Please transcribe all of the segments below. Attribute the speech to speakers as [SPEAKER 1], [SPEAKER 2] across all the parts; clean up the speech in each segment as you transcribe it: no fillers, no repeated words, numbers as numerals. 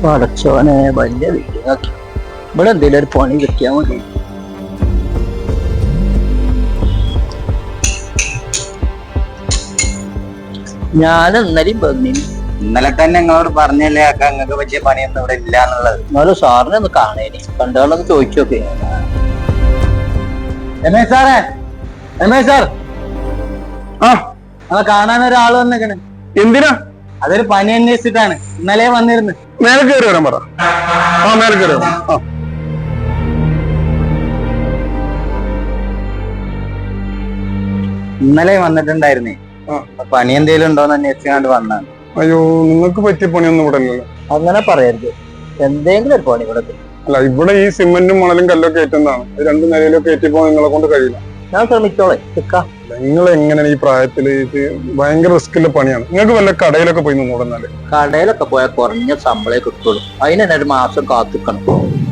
[SPEAKER 1] പടച്ചോനെ വലിയ വീട്ടിലാക്കി ഇവിടെ എന്തെങ്കിലും ഒരു പണി കിട്ടിയാൽ മതി. ഞാൻ ഇന്നലെയും വന്നിന്.
[SPEAKER 2] ഇന്നലെ തന്നെ നിങ്ങളോട് പറഞ്ഞല്ലേ നിങ്ങൾക്ക് പറ്റിയ പണിയൊന്നും ഇവിടെ ഇല്ല എന്നുള്ളത്.
[SPEAKER 1] എന്നാലും സാറിനെ ഒന്ന് കാണേനി, കണ്ടാളൊന്ന് ചോദിച്ചോക്കെ.
[SPEAKER 2] രമേശ് സാറേ, രമേശ് സാർ, ആ കാണാൻ ഒരാള് വന്നേക്കണ്.
[SPEAKER 3] എന്തിനാ?
[SPEAKER 2] അതൊരു പനി അന്വേഷിച്ചിട്ടാണ്. ഇന്നലെ വന്നിരുന്നു.
[SPEAKER 3] മേലെ കയറി വരാൻ പറ. മേലെ കയറി വരാം.
[SPEAKER 2] ഇന്നലെ വന്നിട്ടുണ്ടായിരുന്നേ. പനി എന്തേലും ഉണ്ടോന്ന് അന്വേഷിച്ചാണ്ട് വന്നാണ്.
[SPEAKER 3] അയ്യോ, നിങ്ങൾക്ക് പറ്റിയ പണിയൊന്നും ഇവിടെ ഇല്ലല്ലോ.
[SPEAKER 1] അങ്ങനെ പറയരുത്, എന്തെങ്കിലും ഒരു പണി ഇവിടെ.
[SPEAKER 3] അല്ല, ഇവിടെ ഈ സിമെന്റും മണലും കല്ലൊക്കെ ഏറ്റുന്നതാണ്. രണ്ടു നിലയിലൊക്കെ ഏറ്റിപ്പോ നിങ്ങളെ കൊണ്ട് കഴിയില്ല.
[SPEAKER 1] ഞാൻ ശ്രമിച്ചോളെ.
[SPEAKER 3] നിങ്ങൾ എങ്ങനെയാണ് ഈ പ്രായത്തില് ഇത് ഭയങ്കര റിസ്ക്കുള്ള പണിയാണ്. നിങ്ങൾക്ക് വല്ല കടയിലൊക്കെ പോയി നിന്നോടുന്നാല്.
[SPEAKER 1] കടയിലൊക്കെ പോയാൽ കുറഞ്ഞ ശമ്പളേ കിട്ടുള്ളൂ. അതിന് ഒരു മാസം കാത്തിക്കണം.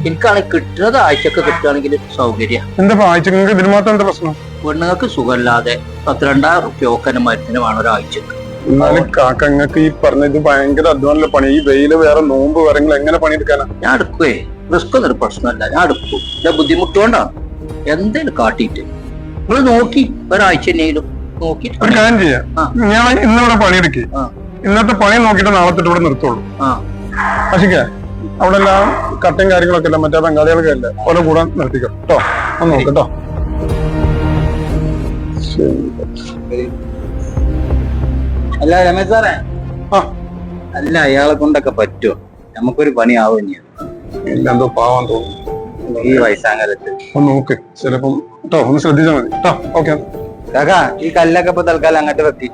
[SPEAKER 1] എനിക്കാണെങ്കിൽ കിട്ടുന്നത് ആഴ്ചക്ക് കിട്ടുകയാണെങ്കിൽ സൗകര്യം.
[SPEAKER 3] എന്താ ആഴ്ച നിങ്ങൾക്ക് ഇതിന് മാത്രം എന്താ പ്രശ്നം?
[SPEAKER 1] പെണ്ണുങ്ങൾക്ക് സുഖമില്ലാതെ 12,000 റുപ്യ ഒക്കെ മരുന്നിന് വേണം ഒരാഴ്ചക്ക്.
[SPEAKER 3] എന്നാലും കാക്ക, നിങ്ങൾക്ക് ഈ പറഞ്ഞത് ഭയങ്കര അധ്വാനമുള്ള പണി. ഈ വെയില് വേറെ നോമ്പ് വേറെ എങ്ങനെ പണിയെടുക്കാനാ?
[SPEAKER 1] ഞാൻ എടുക്കുവേ. റിസ്ക് ഒന്നും ഒരു പ്രശ്നമല്ല, ഞാൻ എടുക്കും. എന്റെ ബുദ്ധിമുട്ടുകൊണ്ടാണ്. എന്തേലും കാട്ടിയിട്ട് നിങ്ങൾ നോക്കി ഒരാഴ്ച എന്നെങ്കിലും നോക്കിട്ട്
[SPEAKER 3] ഒരു കാര്യം ചെയ്യാം. ഞാൻ ഇന്നിവിടെ പണിയെടുക്കേ. ഇന്നത്തെ പണി നോക്കിയിട്ട് നാളെ തൊട്ട് ഇവിടെ നിർത്തുള്ളൂ. പക്ഷേ അവിടെ എല്ലാം കട്ടയും കാര്യങ്ങളൊക്കെ അല്ല, മറ്റേ ബംഗാളികളൊക്കെ അല്ലേ, ഓരോ കൂടെ നിർത്തിക്കോ കേട്ടോ. ഒന്ന് നോക്കട്ടോ.
[SPEAKER 2] അല്ല രമേശ് സാറേ, അല്ല അയാളെ കൊണ്ടൊക്കെ പറ്റുമോ? നമുക്കൊരു പണിയാവും ഇനി.
[SPEAKER 3] എന്തോ പാവാൻ തോന്നുന്നു
[SPEAKER 2] ഈ വയസ്സാങ്കലത്ത്.
[SPEAKER 3] ഒന്ന് നോക്ക്, ചിലപ്പം കേട്ടോ. ഒന്ന് ശ്രദ്ധിച്ചാൽ മതി കേട്ടോ. ഓക്കെ
[SPEAKER 2] കാക്കാ, ഈ കല്ലൊക്കെ ഇപ്പൊ തൽക്കാലം അങ്ങോട്ട് വെക്കി.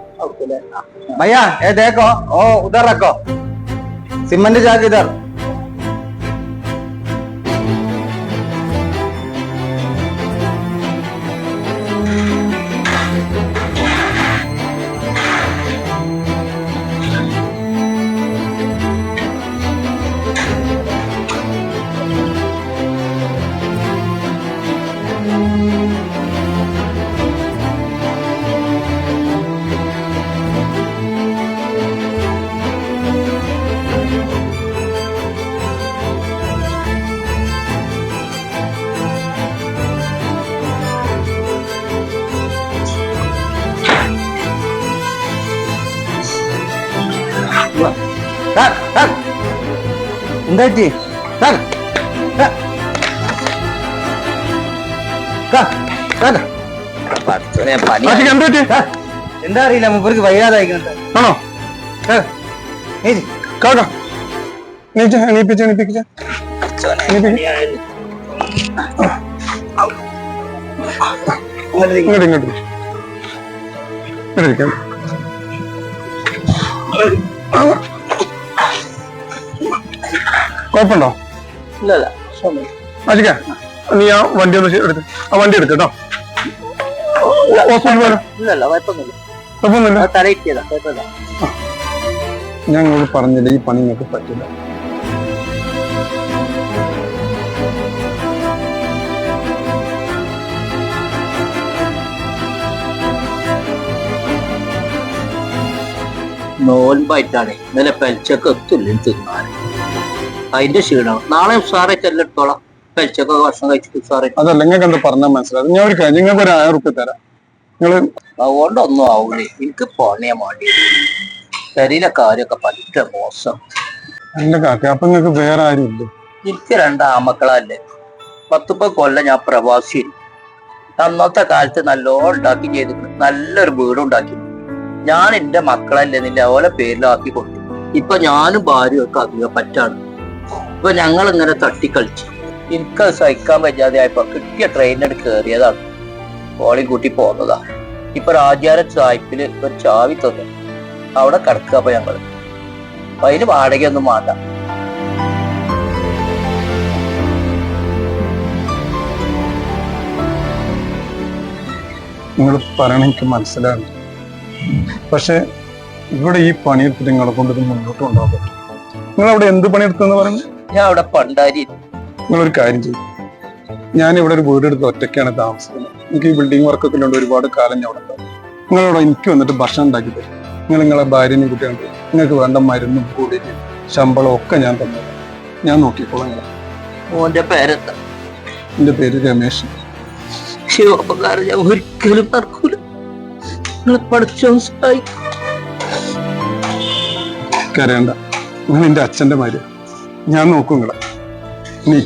[SPEAKER 2] ഭയ്യാ ഏ ദേക്കോ, ഓ ഉധർ റക്കോ, സിമന്റ് ചാക്ക് ഇധർ. എന്താ എന്താ അറിയില്ല, മൂപ്പർക്ക് വയ്യാതായിക്കുന്നുണ്ട്.
[SPEAKER 3] ആണോ? എണീപ്പിച്ച ഇങ്ങോട്ട് ഇങ്ങോട്ട് കുഴപ്പമുണ്ടോ?
[SPEAKER 1] ഇല്ലല്ല.
[SPEAKER 3] അജിക്ക, നീ ആ വണ്ടി ഒന്ന് എടുത്ത് ആ വണ്ടി എടുക്കട്ടോ. ഹോസ്പിറ്റൽ പോലോ?
[SPEAKER 1] ഇല്ലല്ല, കുഴപ്പമൊന്നുമില്ല.
[SPEAKER 3] കുഴപ്പമൊന്നുമില്ല.
[SPEAKER 1] തലയിട്ടിയതാ, കുഴപ്പമില്ല.
[SPEAKER 3] ഞങ്ങളോട് പറഞ്ഞില്ല ഈ പണി നിങ്ങൾക്ക് പറ്റില്ല.
[SPEAKER 1] നോൻപായിട്ടാണ് ഇന്നലെ പെൽച്ചക്ക് എത്തില്ല തിന്നാൻ. അതിന്റെ ക്ഷീണം. നാളെ ഉസാറെ ചെല്ലെടുത്തോളാം. പെൽച്ചക്കൊക്കെ ഭക്ഷണം കഴിച്ചിട്ട് ഉസാറെ.
[SPEAKER 3] അതല്ല, നിങ്ങൾക്ക് എന്താ പറഞ്ഞാൽ മനസ്സിലാവും. ഞാൻ ഒരു കാര്യം, നിങ്ങൾക്ക് ഒരു 1000 റുപ്യ തരാം. നിങ്ങള്
[SPEAKER 1] അതുകൊണ്ടൊന്നും ആവൂലേ. എനിക്ക് പണിയാൻ വേണ്ടി ശരീര കാര്യമൊക്കെ പറ്റ മോശം.
[SPEAKER 3] എന്റെ കാക്ക, അപ്പൊ നിങ്ങൾക്ക് വേറെ ആരും ഇല്ലേ?
[SPEAKER 1] എനിക്ക് 2 ആമക്കളല്ലേ. 10 കൊല്ലം ഞാൻ പ്രവാസി. അന്നത്തെ കാലത്ത് നല്ലോണം ഉണ്ടാക്കി ചെയ്തിട്ടുണ്ട്. നല്ലൊരു വീടുണ്ടാക്കി. ഞാൻ എന്റെ മക്കളല്ലേ നിന്റെ ഓലെ പേരിലാക്കി കൊടുത്തു. ഇപ്പൊ ഞാനും ഭാര്യയും ഒക്കെ അധികം പറ്റാണ്. ഇപ്പൊ ഞങ്ങൾ ഇങ്ങനെ തട്ടിക്കളിച്ചു. എനിക്കത് സഹിക്കാൻ പറ്റാതെ ആയപ്പോ കിട്ടിയ ട്രെയിനിനോട് കയറിയതാണ്. ഓളി കൂട്ടി പോന്നതാ. ഇപ്പൊ രാജാര സായിപ്പില് ഒരു ചാവി തന്നു. അവിടെ കിടക്കുക. അപ്പൊ ഞങ്ങള് അതിന് വാടകയൊന്നും വേണ്ട.
[SPEAKER 3] നിങ്ങൾ പറയണ എനിക്ക് മനസ്സിലാകും. പക്ഷെ ഇവിടെ ഈ പണിയെടുത്തിട്ട് നിങ്ങളെ കൊണ്ട് ഇത് മുന്നോട്ട് കൊണ്ടുപോകാൻ പറ്റും. നിങ്ങൾ അവിടെ എന്ത് പണിയെടുത്തെന്ന് പറഞ്ഞു?
[SPEAKER 1] ഞാൻ അവിടെ പണ്ടാരി.
[SPEAKER 3] നിങ്ങളൊരു കാര്യം ചെയ്യും. ഞാൻ ഇവിടെ ഒരു വീടെടുത്ത് ഒറ്റയ്ക്കാണ് താമസിക്കുന്നത്. എനിക്ക് ഈ ബിൽഡിംഗ് വർക്കൊക്കെ ഉണ്ട്. ഒരുപാട് കാലം ഞാൻ അവിടെ ഉണ്ടാവും. നിങ്ങളവിടെ എനിക്ക് വന്നിട്ട് ഭക്ഷണം ഉണ്ടാക്കി തരും. നിങ്ങൾ നിങ്ങളെ ഭാര്യനെയും കുട്ടികളുണ്ട്. നിങ്ങൾക്ക് വേണ്ട മരുന്നും കൂടി ശമ്പളം ഒക്കെ ഞാൻ തന്നു. ഞാൻ നോക്കിക്കോളാം നിങ്ങളെ.
[SPEAKER 1] ഓന്റെ പേരെന്താ?
[SPEAKER 3] എന്റെ പേര് രമേശ്.
[SPEAKER 1] ശിവോപകാരം ഞാൻ ഒരിക്കലും മറക്കൂല. നിങ്ങളെ പഠിച്ചോ സഹായിക്കും.
[SPEAKER 3] കരയണ്ട, നിങ്ങൾ എന്റെ അച്ഛന്റെ മാര്, ഞാൻ നോക്കും നിങ്ങളെ. നീ